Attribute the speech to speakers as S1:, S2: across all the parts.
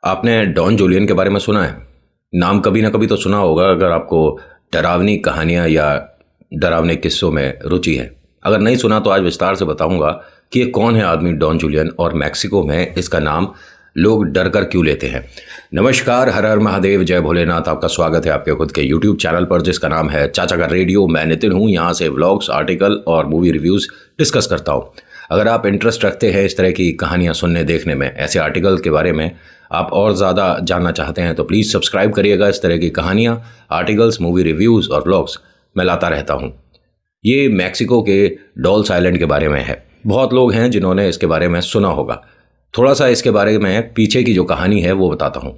S1: आपने don Julian के बारे में सुना है? नाम कभी ना कभी तो सुना होगा अगर आपको डरावनी कहानियाँ या डरावने किस्सों में रुचि है। अगर नहीं सुना तो आज विस्तार से बताऊंगा कि ये कौन है आदमी डॉन जूलियन और मैक्सिको में इसका नाम लोग डर कर क्यों लेते हैं। नमस्कार, हर हर महादेव, जय भोलेनाथ। आपका स्वागत है आपके खुद के यूट्यूब चैनल पर जिसका नाम है चाचा का रेडियो। मैं नितिन हूँ, यहाँ से व्लॉग्स, आर्टिकल और मूवी रिव्यूज़ डिस्कस करता हूँ। अगर आप इंटरेस्ट रखते हैं इस तरह की कहानियाँ सुनने देखने में, ऐसे आर्टिकल के बारे में आप और ज़्यादा जानना चाहते हैं तो प्लीज़ सब्सक्राइब करिएगा। इस तरह की कहानियाँ, आर्टिकल्स, मूवी रिव्यूज़ और व्लॉग्स मैं लाता रहता हूँ। ये मैक्सिको के डॉल्स आइलैंड के बारे में है। बहुत लोग हैं जिन्होंने इसके बारे में सुना होगा। थोड़ा सा इसके बारे में पीछे की जो कहानी है वो बताता हूँ।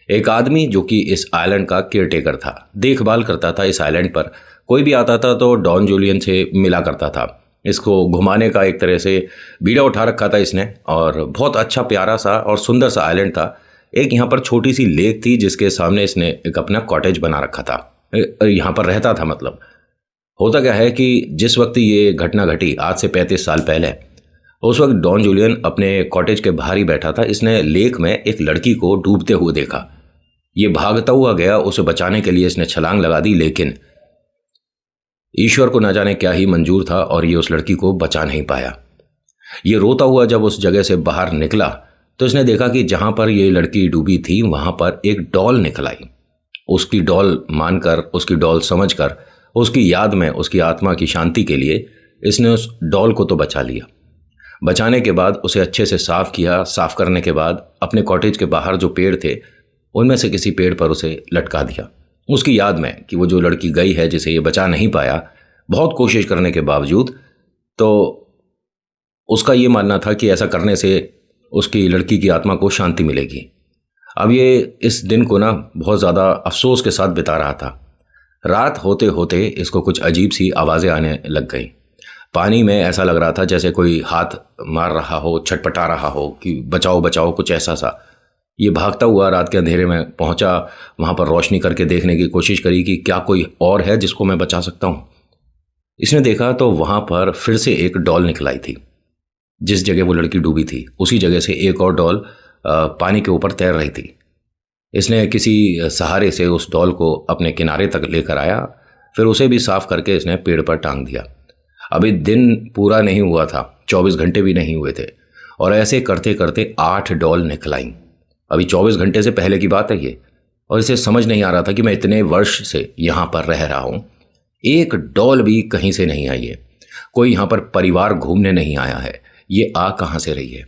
S1: एक आदमी जो कि इस आइलैंड का केयरटेकर था, देखभाल करता था इस आइलैंड पर। कोई भी आता था तो डॉन जूलियन से मिला करता था। इसको घुमाने का एक तरह से बीड़ा उठा रखा था इसने, और बहुत अच्छा प्यारा सा और सुंदर सा आइलैंड था। एक यहाँ पर छोटी सी लेक थी जिसके सामने इसने एक अपना कॉटेज बना रखा था, यहाँ पर रहता था। मतलब होता क्या है कि जिस वक्त ये घटना घटी आज से 35 साल पहले, उस वक्त डॉन जूलियन अपने कॉटेज के बाहर ही बैठा था। इसने लेक में एक लड़की को डूबते हुए देखा। ये भागता हुआ गया, उसे बचाने के लिए इसने छलांग लगा दी, लेकिन ईश्वर को न जाने क्या ही मंजूर था और ये उस लड़की को बचा नहीं पाया। ये रोता हुआ जब उस जगह से बाहर निकला तो इसने देखा कि जहां पर ये लड़की डूबी थी वहां पर एक डॉल निकल आई। उसकी डॉल मानकर, उसकी डॉल समझकर, उसकी याद में, उसकी आत्मा की शांति के लिए इसने उस डॉल को तो बचा लिया। बचाने के बाद उसे अच्छे से साफ किया। साफ करने के बाद अपने कॉटेज के बाहर जो पेड़ थे उनमें से किसी पेड़ पर उसे लटका दिया, उसकी याद में कि वो जो लड़की गई है जिसे ये बचा नहीं पाया बहुत कोशिश करने के बावजूद। तो उसका ये मानना था कि ऐसा करने से उसकी लड़की की आत्मा को शांति मिलेगी। अब ये इस दिन को ना बहुत ज़्यादा अफसोस के साथ बिता रहा था। रात होते होते इसको कुछ अजीब सी आवाज़ें आने लग गई। पानी में ऐसा लग रहा था जैसे कोई हाथ मार रहा हो, छटपटा रहा हो कि बचाओ बचाओ, कुछ ऐसा सा। ये भागता हुआ रात के अंधेरे में पहुंचा, वहां पर रोशनी करके देखने की कोशिश करी कि क्या कोई और है जिसको मैं बचा सकता हूं। इसने देखा तो वहां पर फिर से एक डॉल निकल आई थी। जिस जगह वो लड़की डूबी थी उसी जगह से एक और डॉल पानी के ऊपर तैर रही थी। इसने किसी सहारे से उस डॉल को अपने किनारे तक लेकर आया, फिर उसे भी साफ करके इसने पेड़ पर टांग दिया। अभी दिन पूरा नहीं हुआ था, 24 घंटे भी नहीं हुए थे, और ऐसे करते करते 8 डॉल निकल आई। अभी 24 घंटे से पहले की बात है ये, और इसे समझ नहीं आ रहा था कि मैं इतने वर्ष से यहाँ पर रह रहा हूँ, एक डॉल भी कहीं से नहीं आई है। कोई यहाँ पर परिवार घूमने नहीं आया है, ये आ कहाँ से रही है।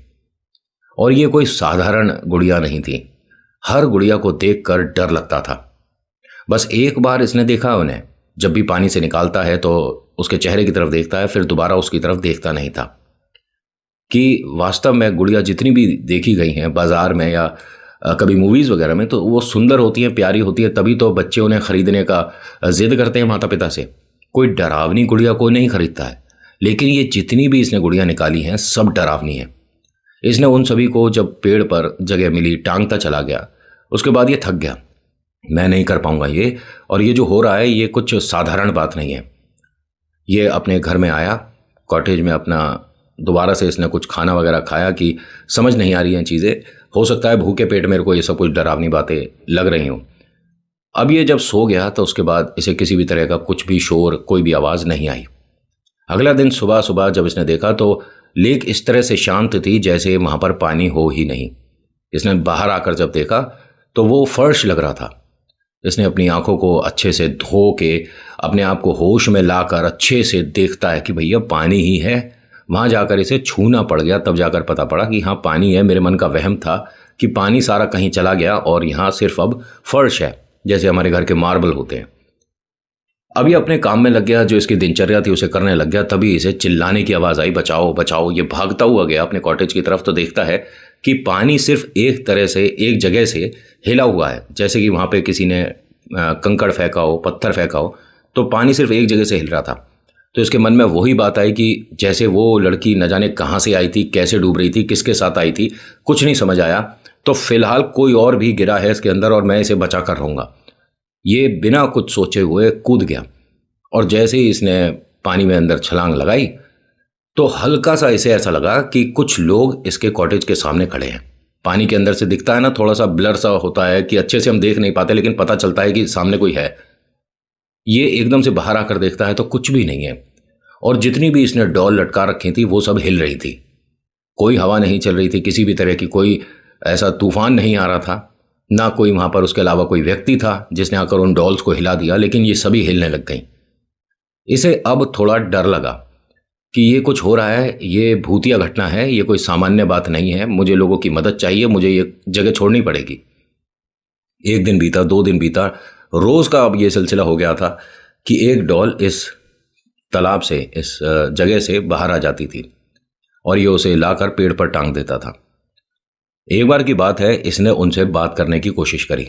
S1: और ये कोई साधारण गुड़िया नहीं थी। हर गुड़िया को देखकर डर लगता था। बस एक बार इसने देखा उन्हें, जब भी पानी से निकालता है तो उसके चेहरे की तरफ देखता है, फिर दोबारा उसकी तरफ देखता नहीं था। कि वास्तव में गुड़िया जितनी भी देखी गई हैं बाजार में या कभी मूवीज़ वगैरह में, तो वो सुंदर होती हैं, प्यारी होती है, तभी तो बच्चे उन्हें खरीदने का जिद करते हैं माता पिता से। कोई डरावनी गुड़िया कोई नहीं खरीदता है, लेकिन ये जितनी भी इसने गुड़िया निकाली हैं सब डरावनी है। इसने उन सभी को जब पेड़ पर जगह मिली टांगता चला गया। उसके बाद ये थक गया, मैं नहीं कर पाऊंगा ये, और ये जो हो रहा है ये कुछ साधारण बात नहीं है। ये अपने घर में आया, कॉटेज में अपना दोबारा से इसने कुछ खाना वगैरह खाया कि समझ नहीं आ रही हैं चीज़ें। हो सकता है भूखे पेट मेरे को ये सब कुछ डरावनी बातें लग रही हों। अब ये जब सो गया तो उसके बाद इसे किसी भी तरह का कुछ भी शोर, कोई भी आवाज़ नहीं आई। अगला दिन सुबह सुबह जब इसने देखा तो लेक इस तरह से शांत थी जैसे वहाँ पर पानी हो ही नहीं। इसने बाहर आकर जब देखा तो वो फर्श लग रहा था। इसने अपनी आंखों को अच्छे से धो के अपने आप को होश में लाकर अच्छे से देखता है कि भैया पानी ही है। वहाँ जाकर इसे छूना पड़ गया, तब जाकर पता पड़ा कि हाँ पानी है। मेरे मन का वहम था कि पानी सारा कहीं चला गया और यहाँ सिर्फ अब फर्श है, जैसे हमारे घर के मार्बल होते हैं। अभी अपने काम में लग गया, जो इसकी दिनचर्या थी उसे करने लग गया। तभी इसे चिल्लाने की आवाज़ आई, बचाओ बचाओ। ये भागता हुआ गया अपने कॉटेज की तरफ, तो देखता है कि पानी सिर्फ एक तरह से एक जगह से हिला हुआ है, जैसे कि वहाँ पे किसी ने कंकड़ फेंका हो, पत्थर फेंका हो, तो पानी सिर्फ एक जगह से हिल रहा था। तो इसके मन में वही बात आई कि जैसे वो लड़की न जाने कहाँ से आई थी, कैसे डूब रही थी, किसके साथ आई थी, कुछ नहीं समझ आया। तो फिलहाल कोई और भी गिरा है इसके अंदर और मैं इसे बचा कर रहूँगा। ये बिना कुछ सोचे हुए कूद गया, और जैसे ही इसने पानी में अंदर छलांग लगाई तो हल्का सा इसे ऐसा लगा कि कुछ लोग इसके कॉटेज के सामने खड़े हैं। पानी के अंदर से दिखता है ना, थोड़ा सा ब्लर सा होता है कि अच्छे से हम देख नहीं पाते, लेकिन पता चलता है कि सामने कोई है। ये एकदम से बाहर आकर देखता है तो कुछ भी नहीं है, और जितनी भी इसने डॉल लटका रखी थी वो सब हिल रही थी। कोई हवा नहीं चल रही थी किसी भी तरह की, कोई ऐसा तूफान नहीं आ रहा था, ना कोई वहाँ पर उसके अलावा कोई व्यक्ति था जिसने आकर उन डॉल्स को हिला दिया, लेकिन ये सभी हिलने लग गई। इसे अब थोड़ा डर लगा कि ये कुछ हो रहा है, ये भूतिया घटना है, ये कोई सामान्य बात नहीं है, मुझे लोगों की मदद चाहिए, मुझे ये जगह छोड़नी पड़ेगी। एक दिन बीता, 2 दिन बीता, रोज़ का अब ये सिलसिला हो गया था कि एक डॉल इस तालाब से, इस जगह से बाहर आ जाती थी और ये उसे लाकर पेड़ पर टांग देता था। एक बार की बात है, इसने उनसे बात करने की कोशिश करी,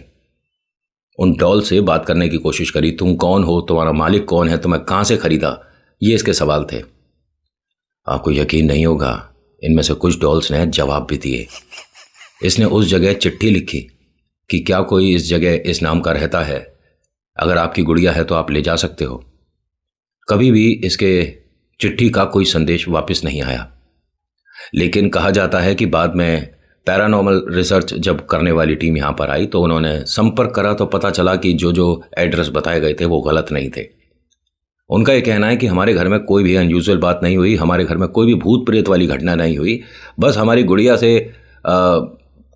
S1: उन डॉल से बात करने की कोशिश करी। तुम कौन हो, तुम्हारा मालिक कौन है, तुम्हें कहाँ से खरीदा, ये इसके सवाल थे। आपको यकीन नहीं होगा, इनमें से कुछ डॉल्स ने जवाब भी दिए। इसने उस जगह चिट्ठी लिखी कि क्या कोई इस जगह इस नाम का रहता है, अगर आपकी गुड़िया है तो आप ले जा सकते हो। कभी भी इसके चिट्ठी का कोई संदेश वापस नहीं आया, लेकिन कहा जाता है कि बाद में पैरानॉर्मल रिसर्च जब करने वाली टीम यहाँ पर आई तो उन्होंने संपर्क करा तो पता चला कि जो जो एड्रेस बताए गए थे वो गलत नहीं थे। उनका ये कहना है कि हमारे घर में कोई भी अनयूजुअल बात नहीं हुई, हमारे घर में कोई भी भूत प्रेत वाली घटना नहीं हुई, बस हमारी गुड़िया से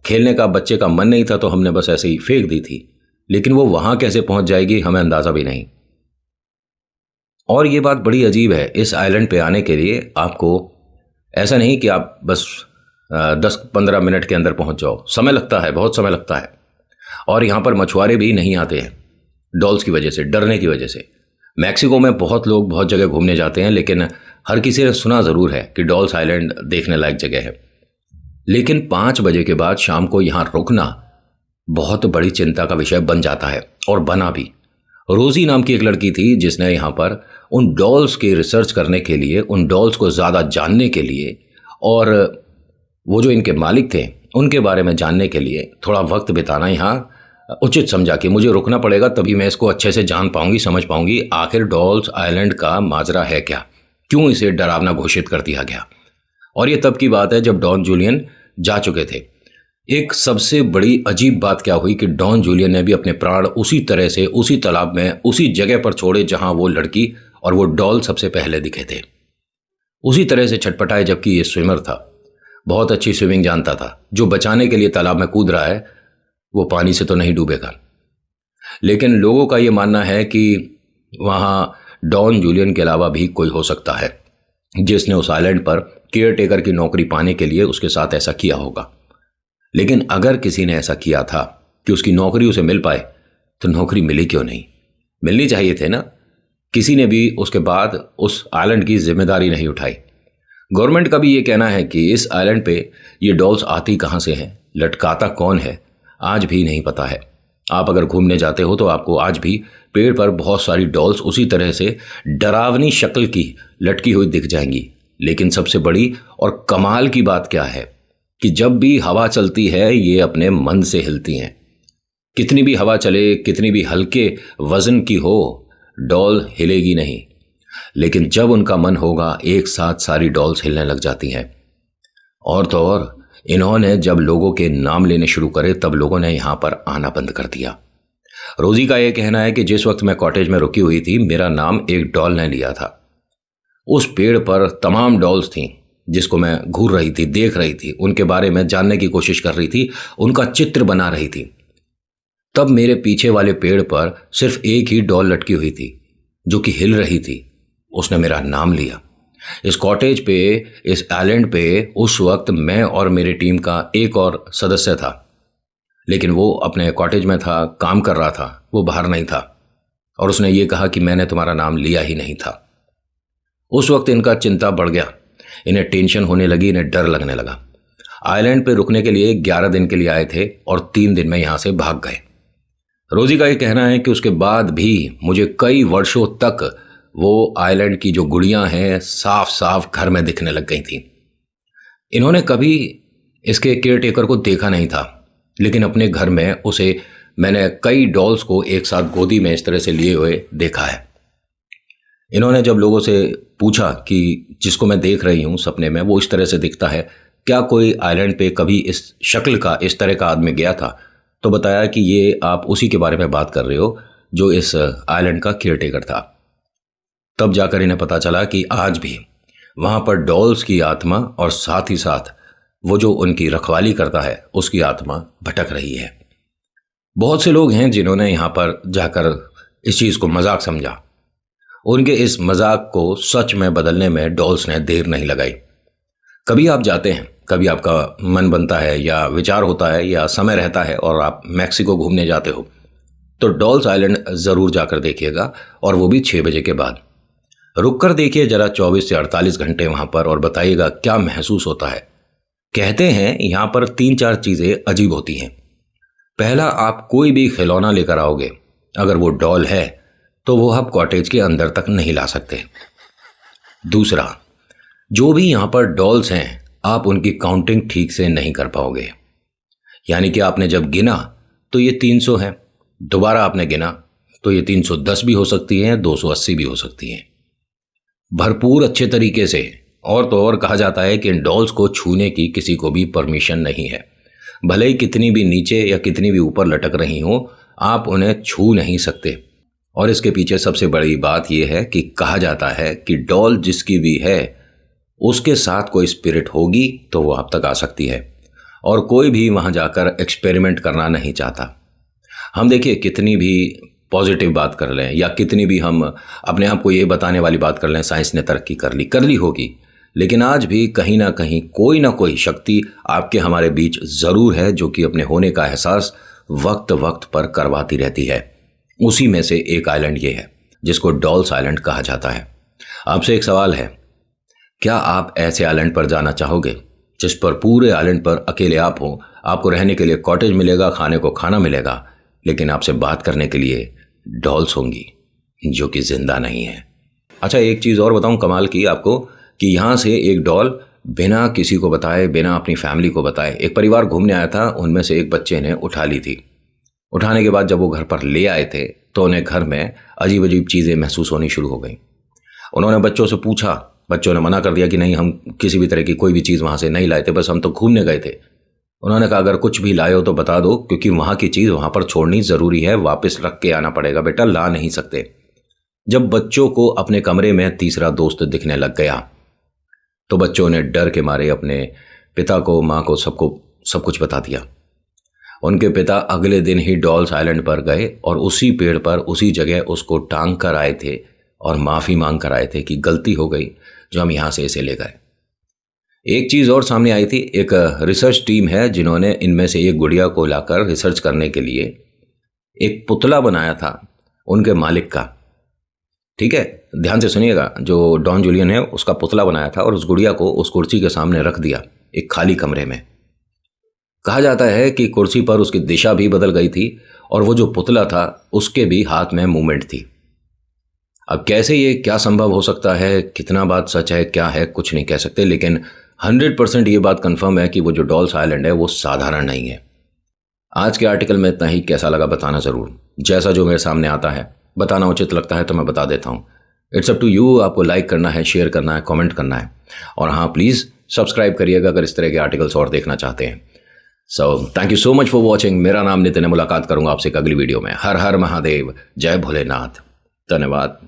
S1: खेलने का बच्चे का मन नहीं था तो हमने बस ऐसे ही फेंक दी थी, लेकिन वो वहाँ कैसे पहुँच जाएगी हमें अंदाज़ा भी नहीं। और ये बात बड़ी अजीब है, इस आइलैंड पे आने के लिए आपको ऐसा नहीं कि आप बस 10-15 मिनट के अंदर पहुंच जाओ, समय लगता है, बहुत समय लगता है। और यहाँ पर मछुआरे भी नहीं आते हैं डॉल्स की वजह से, डरने की वजह से। मैक्सिको में बहुत लोग बहुत जगह घूमने जाते हैं, लेकिन हर किसी ने सुना ज़रूर है कि डॉल्स आइलैंड देखने लायक जगह है। लेकिन 5 बजे के बाद शाम को यहाँ रुकना बहुत बड़ी चिंता का विषय बन जाता है, और बना भी। रोज़ी नाम की एक लड़की थी जिसने यहाँ पर उन डॉल्स की रिसर्च करने के लिए, उन डॉल्स को ज़्यादा जानने के लिए, और वो जो इनके मालिक थे उनके बारे में जानने के लिए थोड़ा वक्त बिताना यहाँ उचित समझा कि मुझे रुकना पड़ेगा, तभी मैं इसको अच्छे से जान पाऊंगी, समझ पाऊंगी आखिर डॉल्स आइलैंड का माजरा है क्या, क्यों इसे डरावना घोषित कर दिया गया। और ये तब की बात है जब डॉन जूलियन जा चुके थे। एक सबसे बड़ी अजीब बात क्या हुई कि डॉन जूलियन ने भी अपने प्राण उसी तरह से, उसी तालाब में, उसी जगह पर छोड़े जहां वो लड़की और वो डॉल सबसे पहले दिखे थे। उसी तरह से छटपटाए, जबकि ये स्विमर था, बहुत अच्छी स्विमिंग जानता था। जो बचाने के लिए तालाब में कूद रहा है वो पानी से तो नहीं डूबेगा। लेकिन लोगों का ये मानना है कि वहाँ डॉन जूलियन के अलावा भी कोई हो सकता है जिसने उस आइलैंड पर केयर टेकर की नौकरी पाने के लिए उसके साथ ऐसा किया होगा। लेकिन अगर किसी ने ऐसा किया था कि उसकी नौकरी उसे मिल पाए, तो नौकरी मिली क्यों नहीं? मिलनी चाहिए थे ना। किसी ने भी उसके बाद उस आइलैंड की जिम्मेदारी नहीं उठाई। गवर्नमेंट का भी ये कहना है कि इस आइलैंड पे ये डॉल्स आती कहाँ से हैं, लटकाता कौन है, आज भी नहीं पता है। आप अगर घूमने जाते हो तो आपको आज भी पेड़ पर बहुत सारी डॉल्स उसी तरह से डरावनी शक्ल की लटकी हुई दिख जाएंगी। लेकिन सबसे बड़ी और कमाल की बात क्या है कि जब भी हवा चलती है ये अपने मन से हिलती हैं। कितनी भी हवा चले, कितनी भी हल्के वजन की हो, डॉल हिलेगी नहीं। लेकिन जब उनका मन होगा एक साथ सारी डॉल्स हिलने लग जाती हैं। और तो और इन्होंने जब लोगों के नाम लेने शुरू करे तब लोगों ने यहाँ पर आना बंद कर दिया। रोजी का यह कहना है कि जिस वक्त मैं कॉटेज में रुकी हुई थी मेरा नाम एक डॉल ने लिया था। उस पेड़ पर तमाम डॉल्स थीं जिसको मैं घूर रही थी, देख रही थी, उनके बारे में जानने की कोशिश कर रही थी, उनका चित्र बना रही थी। तब मेरे पीछे वाले पेड़ पर सिर्फ एक ही डॉल लटकी हुई थी जो कि हिल रही थी। उसने मेरा नाम लिया। इस कॉटेज पे, इस आइलैंड पे उस वक्त मैं और मेरी टीम का एक और सदस्य था, लेकिन वो अपने कॉटेज में था, काम कर रहा था, वो बाहर नहीं था। और उसने ये कहा कि मैंने तुम्हारा नाम लिया ही नहीं था। उस वक्त इनका चिंता बढ़ गया, इन्हें टेंशन होने लगी, इन्हें डर लगने लगा। आइलैंड पे रुकने के लिए 11 दिन के लिए आए थे और 3 दिन में यहाँ से भाग गए। रोजी का ये कहना है कि उसके बाद भी मुझे कई वर्षों तक वो आइलैंड की जो गुड़ियाँ हैं साफ साफ घर में दिखने लग गई थी। इन्होंने कभी इसके केयर टेकर को देखा नहीं था, लेकिन अपने घर में उसे मैंने कई डॉल्स को एक साथ गोदी में इस तरह से लिए हुए देखा है। इन्होंने जब लोगों से पूछा कि जिसको मैं देख रही हूँ सपने में वो इस तरह से दिखता है, क्या कोई आइलैंड पे कभी इस शक्ल का, इस तरह का आदमी गया था? तो बताया कि ये आप उसी के बारे में बात कर रहे हो जो इस आइलैंड का केयरटेकर था। तब जाकर इन्हें पता चला कि आज भी वहाँ पर डॉल्स की आत्मा और साथ ही साथ वो जो उनकी रखवाली करता है उसकी आत्मा भटक रही है। बहुत से लोग हैं जिन्होंने यहाँ पर जाकर इस चीज़ को मजाक समझा। उनके इस मजाक को सच में बदलने में डॉल्स ने देर नहीं लगाई। कभी आप जाते हैं, कभी आपका मन बनता है या विचार होता है या समय रहता है और आप मैक्सिको घूमने जाते हो, तो डॉल्स आइलैंड ज़रूर जाकर देखिएगा, और वो भी 6 बजे के बाद। रुक कर देखिए जरा 24 से 48 घंटे वहाँ पर, और बताइएगा क्या महसूस होता है। कहते हैं यहाँ पर 3-4 चीज़ें अजीब होती हैं। पहला, आप कोई भी खिलौना लेकर आओगे, अगर वो डॉल है तो वो आप कॉटेज के अंदर तक नहीं ला सकते। दूसरा, जो भी यहाँ पर डॉल्स हैं आप उनकी काउंटिंग ठीक से नहीं कर पाओगे। यानी कि आपने जब गिना तो ये 300 हैं, दोबारा आपने गिना तो ये 310 भी हो सकती हैं, 280 भी हो सकती हैं। भरपूर अच्छे तरीके से, और तो और कहा जाता है कि इन डॉल्स को छूने की किसी को भी परमिशन नहीं है। भले ही कितनी भी नीचे या कितनी भी ऊपर लटक रही हो, आप उन्हें छू नहीं सकते। और इसके पीछे सबसे बड़ी बात यह है कि कहा जाता है कि डॉल जिसकी भी है उसके साथ कोई स्पिरिट होगी तो वो आप तक आ सकती है, और कोई भी वहाँ जाकर एक्सपेरिमेंट करना नहीं चाहता। हम देखिए कितनी भी पॉजिटिव बात कर लें या कितनी भी हम अपने आप को ये बताने वाली बात कर लें साइंस ने तरक्की कर ली होगी, लेकिन आज भी कहीं ना कोई शक्ति आपके हमारे बीच ज़रूर है जो कि अपने होने का एहसास वक्त वक्त पर करवाती रहती है। उसी में से एक आइलैंड ये है जिसको डॉल्स आइलैंड कहा जाता है। आपसे एक सवाल है, क्या आप ऐसे आइलैंड पर जाना चाहोगे जिस पर पूरे आइलैंड पर अकेले आप हो? आपको रहने के लिए कॉटेज मिलेगा, खाने को खाना मिलेगा, लेकिन आपसे बात करने के लिए डॉल्स होंगी जो कि जिंदा नहीं है। अच्छा, एक चीज़ और बताऊं कमाल की आपको, कि यहाँ से एक डॉल बिना किसी को बताए, बिना अपनी फैमिली को बताए, एक परिवार घूमने आया था, उनमें से एक बच्चे ने उठा ली थी। उठाने के बाद जब वो घर पर ले आए थे तो उन्हें घर में अजीब अजीब चीज़ें महसूस होनी शुरू हो गई। उन्होंने बच्चों से पूछा, बच्चों ने मना कर दिया कि नहीं, हम किसी भी तरह की कोई भी चीज़ वहाँ से नहीं लाए थे, बस हम तो घूमने गए थे। उन्होंने कहा अगर कुछ भी लाए हो तो बता दो, क्योंकि वहाँ की चीज़ वहाँ पर छोड़नी ज़रूरी है, वापस रख के आना पड़ेगा बेटा, ला नहीं सकते। जब बच्चों को अपने कमरे में तीसरा दोस्त दिखने लग गया तो बच्चों ने डर के मारे अपने पिता को, माँ को, सबको सब कुछ बता दिया। उनके पिता अगले दिन ही डॉल्स आइलैंड पर गए और उसी पेड़ पर उसी जगह उसको टांग कर आए थे और माफ़ी मांग कर आए थे कि गलती हो गई जो हम यहाँ से इसे ले गए। एक चीज़ और सामने आई थी, एक रिसर्च टीम है जिन्होंने इनमें से एक गुड़िया को लाकर रिसर्च करने के लिए एक पुतला बनाया था उनके मालिक का। ठीक है, ध्यान से सुनिएगा, जो डॉन जूलियन है उसका पुतला बनाया था और उस गुड़िया को उस कुर्सी के सामने रख दिया एक खाली कमरे में। कहा जाता है कि कुर्सी पर उसकी दिशा भी बदल गई थी और वो जो पुतला था उसके भी हाथ में मूवमेंट थी। अब कैसे ये क्या संभव हो सकता है, कितना बात सच है, क्या है, कुछ नहीं कह सकते, लेकिन 100% ये बात कंफर्म है कि वो जो डॉल्स आइलैंड है वो साधारण नहीं है। आज के आर्टिकल में इतना ही। कैसा लगा बताना ज़रूर। जैसा जो मेरे सामने आता है बताना उचित लगता है तो मैं बता देता हूँ। इट्स अप टू यू, आपको लाइक करना है, शेयर करना है, कमेंट करना है, और हाँ प्लीज़ सब्सक्राइब करिएगा अगर इस तरह के आर्टिकल्स और देखना चाहते हैं। So thank you so much for watching. मेरा नाम नितिन है, मुलाकात करूँगा आपसे एक अगली वीडियो में। हर हर महादेव, जय भोलेनाथ, धन्यवाद।